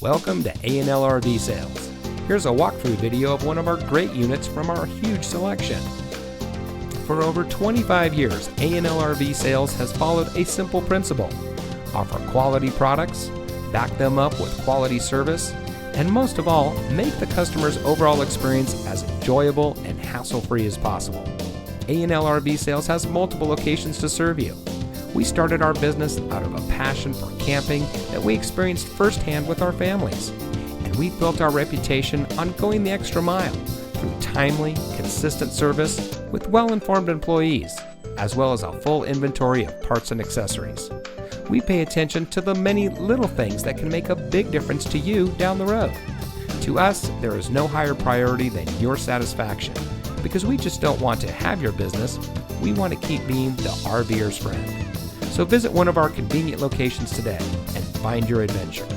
Welcome to A&L RV Sales. Here's a walkthrough video of one of our great units from our huge selection. For over 25 years, A&L RV Sales has followed a simple principle: offer quality products, back them up with quality service, and most of all, make the customer's overall experience as enjoyable and hassle-free as possible. A&L RV Sales has multiple locations to serve you. We started our business out of a passion for camping that we experienced firsthand with our families, and we built our reputation on going the extra mile through timely, consistent service with well-informed employees, as well as a full inventory of parts and accessories. We pay attention to the many little things that can make a big difference to you down the road. To us, there is no higher priority than your satisfaction, because we just don't want to have your business, we want to keep being the RVer's friend. So visit one of our convenient locations today and find your adventure.